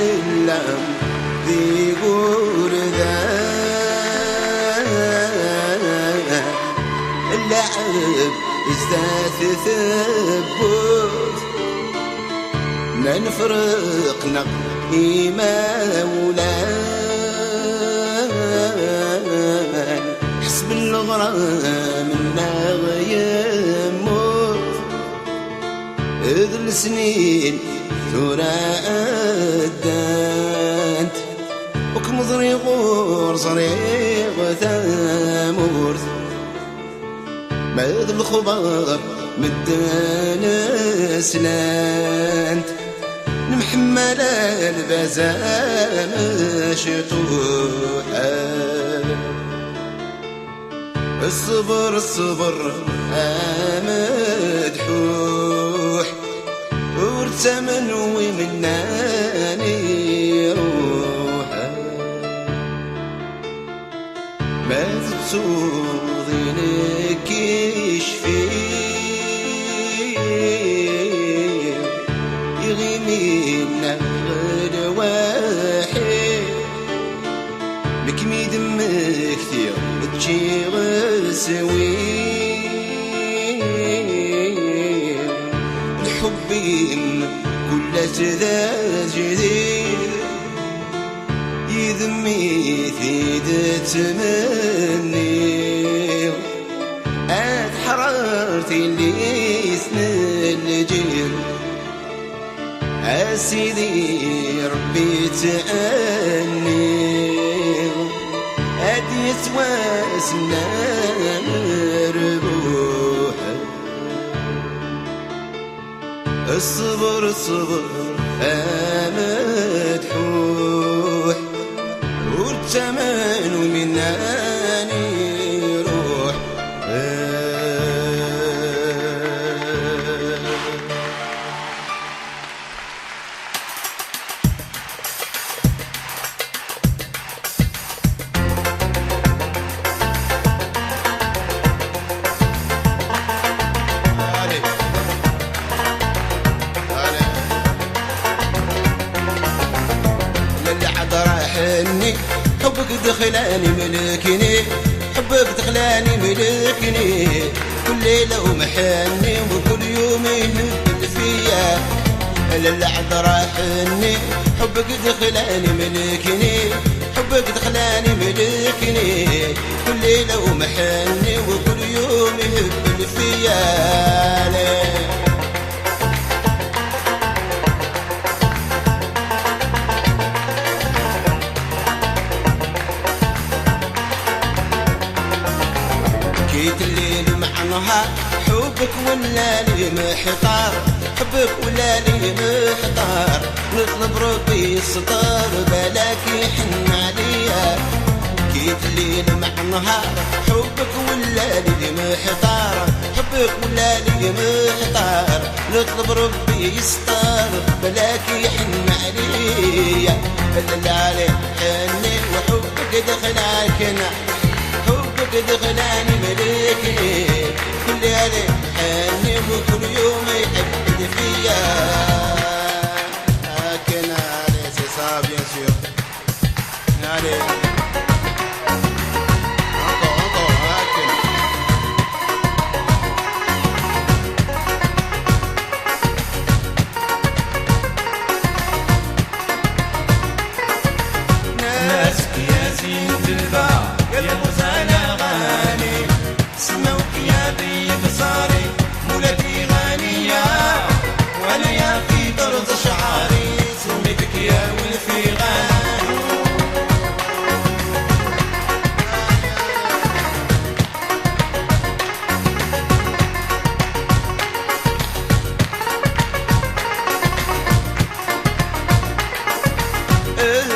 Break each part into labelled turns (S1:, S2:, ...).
S1: اللام ذي قردة اللعب ازداد ثبوت ما نفرقنا إيما ولان حسب الغرام يموت إذ السنين ثورة أدانت وكم ضريغور صريغ ثامورت ما إذ الخبر مدان سلانت نمحمل البزام شطوحا الصبر الصبر مدحوح ورتمن ومناني روحا ما تتصوضينك يشفي يغيمينا غير واحد بكمي دم كثير بتجي غسوي الحبين كل جداد جديد يذمي ثيد تمني أد حرارتي اللي يسند الجيل أسيدي ربي تأني أدي يتواسنا ربوحا الصبر الصبر مدحوح والثمن ومناني روح حبك دخلاني ملكني حبك دخلاني ملكني كل ليلة ومحني وكل يوم يهب فيا للعذرا حني حبك دخلاني ملكني حبك دخلاني ملكني كل ليلة ومحني وكل يوم يهب فيا جيت الليل مع نهار حبك ولا لي محتار حبك ولا لي محتار نطلب ربي الستار بلاك يحن عليا جيت الليل مع نهار حبك ولا لي محتار حبك ولا لي محتار نطلب ربي يستار بلاك يحن عليا بلل عليه حني وحبك دخلك حبك دخلاني ملكني كل ليلة حني وكل يوم يحب فيا لكن علي سي صعب يا شيخ علي
S2: ناسك يا زينة البار يا المزانة غالي سموك يا ضيق صاري مولتي غالية وانا يا في طرز شعاري سميتك يا ولفي غالي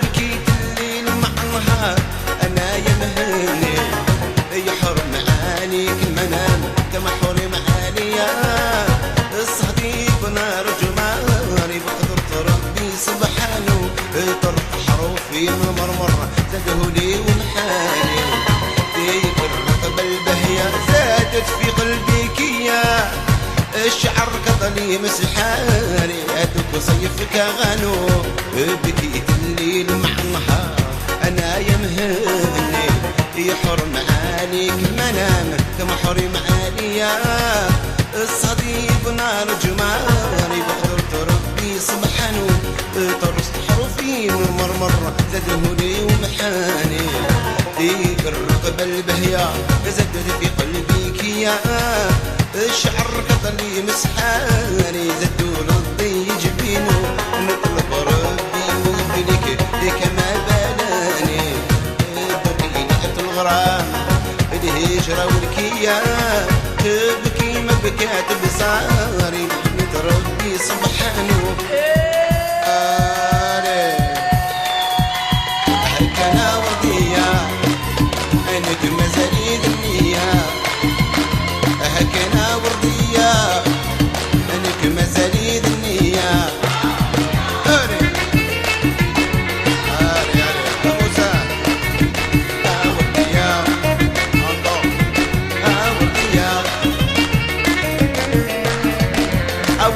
S1: بكيت الليل مع النهار انا يا مهني يحرم معانيك المنام كما حرم عليا الصديق نار جماري بقدرة ربي سبحانه طرق حروفي مرمر زاده لي ومحاني ديك الرقبة البهية زادت في قلبي كيا الشعر كظلي مسحاني بكاتك وصيفك غنو بكيت الليل مع النهار انا يا مهني يحرم عليك منام كما حرم عليا الصديق نار جمالي بقدر ربي سبحانه طرست حروفي مرة زادهولي ومحاني ديك الرقبة البهية زادت في قلبي كيا الشعر كطلي مسحاني زادو رضي جبينو نطلب ربي ويدلك كما بلاني بقيت الغرام الهجرة والكيا تبكي ما بكات بصاري نتربي سبحانه هيك انا وردية انك مازالي النية هيك انا وردية انك مازالي النية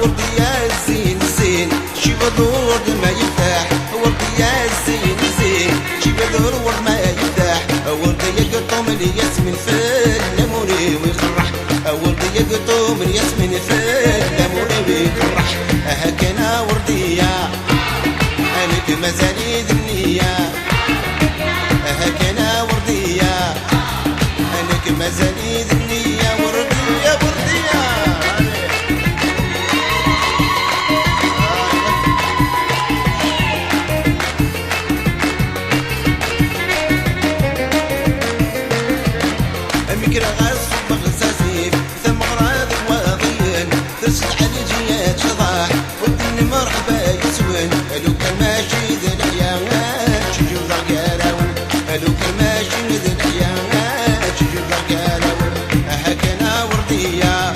S1: ورد يا الزين زين شي بدور ما يفتح ورد يا الزين زين شي بدور ورد ما يفتح ورد يقطو من ياسمين في الليموني ويخرح ورد يقطو من ياسمين في الليموني ويخرح هكنا وردية انك مازالي ذنية هكنا وردية انك مازالي ذنية وردية وردية لو كان ماشي ذا الحياة شجر ضرقالاون لو كان ماشي ذا الحياة شجر ضرقالاون هكنا وردية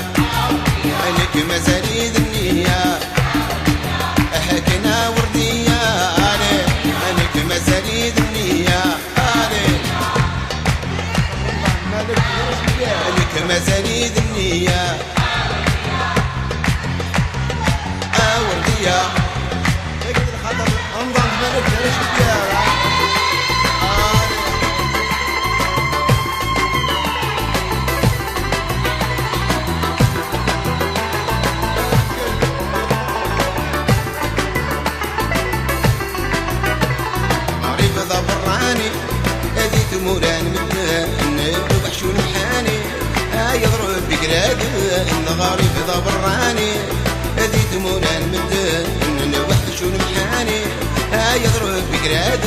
S1: انك مازالي ذنية هكنا وردية انك مازالي ذنية انك مازالي ذنية وردية انظر ملك ليش الديار غريب ضبراني هذيك موران مدان وبحشون محاني يضرب بقراد غريب ضبراني هذيك موران مدان وبحشون محاني يضرب بقراد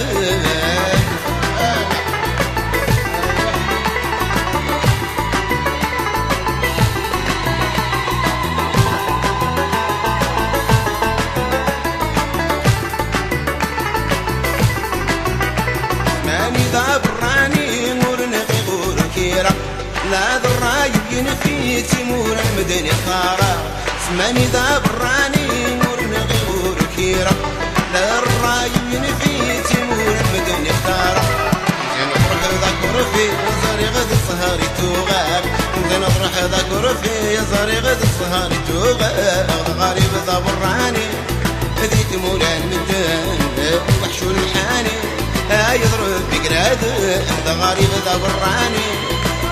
S1: ماني ذا براني مرنقي غور كيرا لا ذراي ينفي تيمور المدني خارا ماني ذا براني مرنقي غور كيرا لا الراي ينفي تيمور المدني خارا نروح ذاك رفي زاري غد السهاري توغاب نروح ذاك رفي زاري غد السهاري توغاب غريب ذا براني هذيك مولان مدان وحشو المحاني يضرب بقراد ذا غريب ذا براني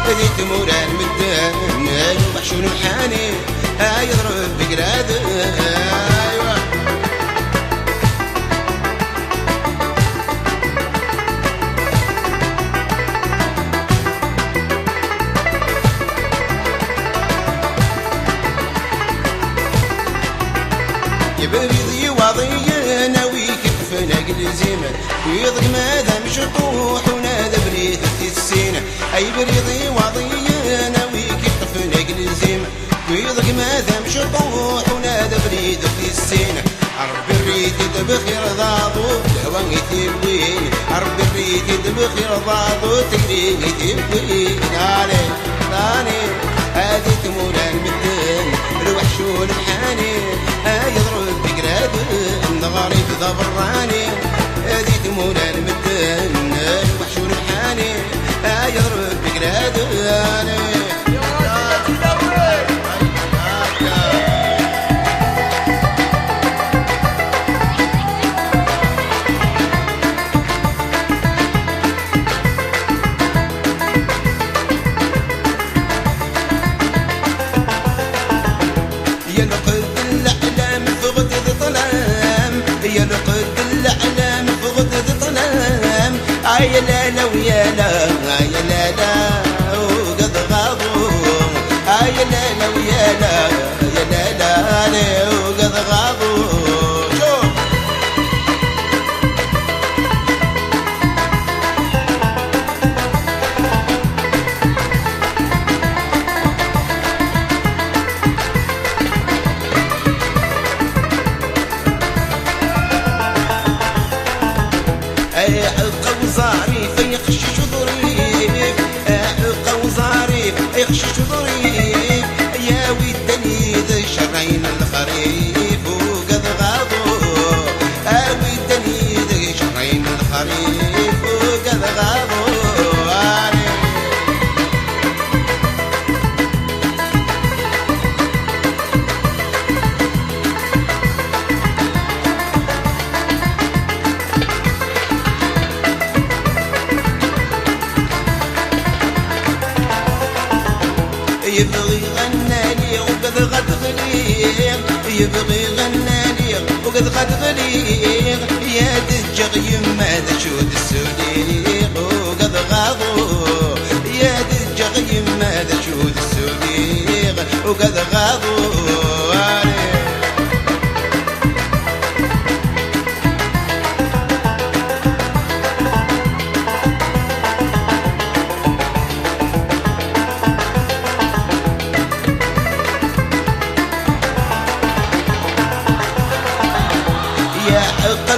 S1: هذيك مولان مدان وحشو المحاني يضرب بقراد ايوه بريضي وضي ناوي كيف نقل زيمة ويضري ماذا مشطوح ونادى بريد السينة أي بريضي وضي ناوي كيف نقل زيمة ويضري ماذا مشطوح ونادى بريد السينة عرب الريد بخير ضاضو الهوان يتبوين عرب الريد بخير ضاضو تقريب يتبوين علي ثاني هذه تمولان مدن الوحشون الحاني يضرب بقراد غريب ذا براني هذه تمولان مدن الوحشون الحاني يضرب بقراد يا لا لا ويا لا يا لا لا وقد غاضوا يا لا لا ويا لا يا لا لا وقد غاضوا شوف عقا وظريف يخشش ظريف عقا وظريف يخشش ظريف يا ودني ذا شرعين الخريف وقد غاضوا ودني ذا شرعين الخريف وقد غاضوا يبغي غناني وقد غد غليغ يبغي غناني وقد غد غليغ يا دجغ يما ذشود السوليغ وقد غاضوا يا دجغ يما ذشود السوليغ وقد غاضوا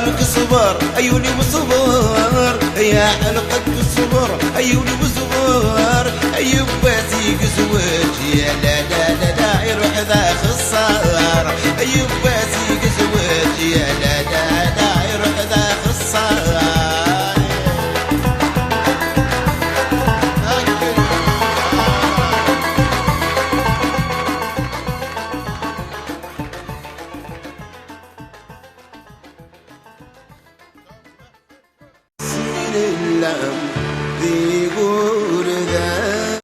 S1: حلقك صبر أيوني وصبر يا حلقك صبر أيوني وصبر أيوب بازيق زواج يا لا لا لا لا يروح ذا خسار أيوب بازيق زواج يا لا لا لا يروح ذا خسار اللام ذي